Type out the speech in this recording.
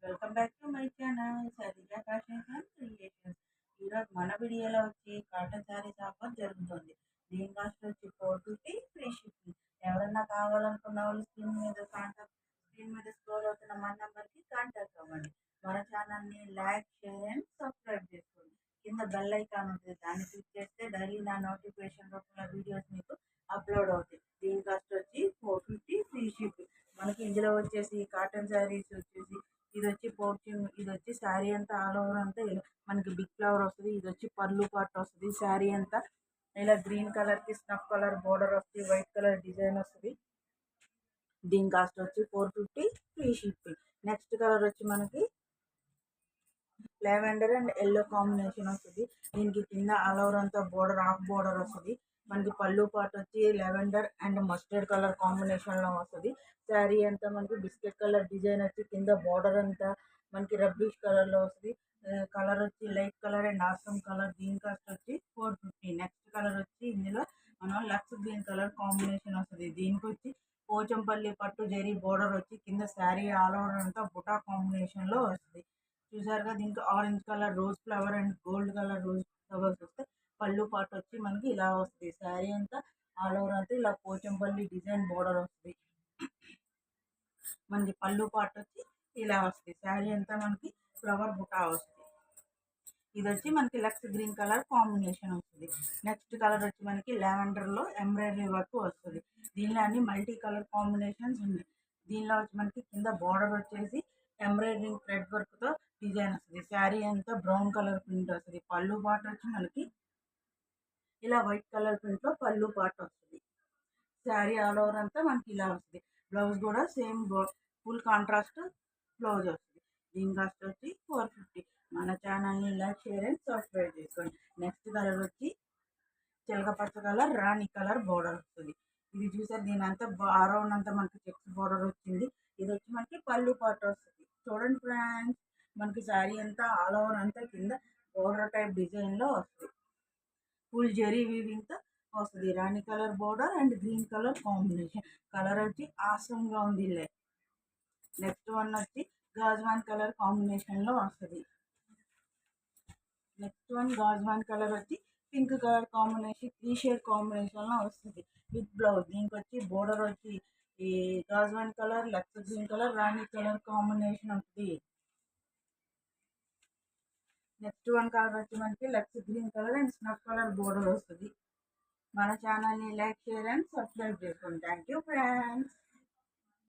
Welcome back to my channel Sarija fashions and creations. ఈరోజు మన వీడియోలో వచ్చి కాటన్ శారీస్ ఆఫర్ జరుగుతుంది. దీని కాస్ట్ వచ్చి 450 ఫ్రీ షిప్పింగ్. ఎవరన్నా కావాలనుకున్న వాళ్ళు స్క్రీన్ మీద స్క్రోల్ అవుతున్న మన నెంబర్కి కాంటాక్ట్ అవ్వండి. మన ఛానల్ని లైక్, షేర్ అండ్ సబ్స్క్రైబ్ చేసుకోండి. కింద బెల్ ఐకాన్ ఉంటుంది, దాన్ని క్లిక్ చేస్తే డైలీ నా నోటిఫికేషన్ రూపంలో వీడియోస్ మీకు అప్లోడ్ అవుతాయి. దీని కాస్ట్ వచ్చి 450 ఫ్రీ షిప్పింగ్. మనకి ఇందులో వచ్చేసి కాటన్ శారీస్ వచ్చేసి ఇది వచ్చి పోర్చింగ్, ఇది వచ్చి శారీ అంతా ఆల్ ఓవర్ అంతా ఇలా మనకి బిగ్ ఫ్లవర్ వస్తుంది. ఇది వచ్చి పళ్ళు పాటు వస్తుంది. శారీ అంతా ఇలా గ్రీన్ కలర్కి స్నఫ్ కలర్ బోర్డర్ వస్తుంది, వైట్ కలర్ డిజైన్ వస్తుంది. దీని కాస్ట్ వచ్చి 450 ఫ్రీ షిప్పింగ్. నెక్స్ట్ కలర్ వచ్చి మనకి లెవెండర్ అండ్ ఎల్లో కాంబినేషన్ వస్తుంది. దీనికి కింద ఆల్ ఓవర్ అంతా బోర్డర్ హాఫ్ బోర్డర్ వస్తుంది. మనకి పళ్ళు పాటు వచ్చి లెవెండర్ అండ్ మస్టర్డ్ కలర్ కాంబినేషన్లో వస్తుంది. శారీ అంతా మనకి బిస్కెట్ కలర్ డిజైన్ వచ్చి కింద బార్డర్ అంతా మనకి రబ్బిష్ కలర్లో వస్తుంది. కలర్ వచ్చి light colour and awesome colour. దీని కాస్ట్ వచ్చి 450. నెక్స్ట్ కలర్ వచ్చి ఇందులో మనం లక్స్ గ్రీన్ కలర్ కాంబినేషన్ వస్తుంది. దీనికి వచ్చి పోచంపల్లి పట్టు జరీ బోర్డర్ వచ్చి కింద శారీ ఆల్ ఓవర్ అంతా బుటా కాంబినేషన్లో వస్తుంది. చూసారుగా, దీనికి orange colour rose flower and gold colour rose flowers వస్తే పళ్ళు పాటు వచ్చి మనకి ఇలా వస్తుంది. శారీ అంతా ఆల్ ఓవర్ అంతా ఇలా పోచంపల్లి డిజైన్ బోర్డర్ వస్తుంది. మనకి పళ్ళు పాటు వచ్చి ఇలా వస్తుంది. శారీ అంతా మనకి ఫ్లవర్ బుటా వస్తుంది. ఇది వచ్చి మనకి లక్స్ గ్రీన్ కలర్ కాంబినేషన్ వస్తుంది. నెక్స్ట్ కలర్ వచ్చి మనకి లెవెండర్లో ఎంబ్రాయిడరీ వర్క్ వస్తుంది. దీనిలో అన్ని మల్టీ కలర్ కాంబినేషన్స్ ఉన్నాయి. దీనిలో వచ్చి మనకి కింద బార్డర్ వచ్చేసి ఎంబ్రాయిడరింగ్ థ్రెడ్ వర్క్తో డిజైన్ వస్తుంది. శారీ అంతా బ్రౌన్ కలర్ ప్రింట్ వస్తుంది. పళ్ళు పాటు వచ్చి మనకి ఇలా వైట్ కలర్ ప్రింట్లో పళ్ళు పాటు వస్తుంది. శారీ ఆల్ ఓవర్ అంతా మనకి ఇలా వస్తుంది. బ్లౌజ్ కూడా సేమ్ ఫుల్ కాంట్రాస్ట్ బ్లౌజ్ వస్తుంది. దీని కాస్ట్ వచ్చి 450. మన ఛానల్ని లైక్, షేర్ అండ్ సబ్స్క్రైబ్ చేసుకోండి. నెక్స్ట్ కలర్ వచ్చి చిలకపచ్చ కలర్ రాణి కలర్ బోర్డర్ వస్తుంది. ఇది చూసారు, దీని అంతా అరౌండ్ అంతా మనకి చెక్స్ బోర్డర్ వచ్చింది. ఇది వచ్చి మనకి పళ్ళు పాటు వస్తుంది. చూడండి ఫ్రెండ్స్, మనకి శారీ అంతా ఆల్ ఓవర్ అంతా కింద బోర్డర్ టైప్ డిజైన్లో వస్తుంది. ఫుల్ జెరీ వీవింగ్తో వస్తుంది. రాణి colour border and green colour combination. Colour వచ్చి ఆసంగా ఉంది. నెక్స్ట్ వన్ వచ్చి గాజ్వాన్ కలర్ కాంబినేషన్లో వస్తుంది. నెక్స్ట్ వన్ గాజ్వాన్ కలర్ వచ్చి పింక్ కలర్ కాంబినేషన్, 3 షేడ్ కాంబినేషన్లో వస్తుంది విత్ బ్లౌజ్. దీనికి వచ్చి బోర్డర్ వచ్చి ఈ గాజ్వాన్ కలర్, లక్స్ గ్రీన్ కలర్, రాణి కలర్ కాంబినేషన్ వస్తుంది. నెక్స్ట్ వన్ కలర్ వచ్చి మనకి లక్స్ green colour and snuff colour border వస్తుంది. మన ఛానల్ని లైక్, షేర్ అండ్ సబ్స్క్రైబ్ చేసుకోండి. Thank you friends.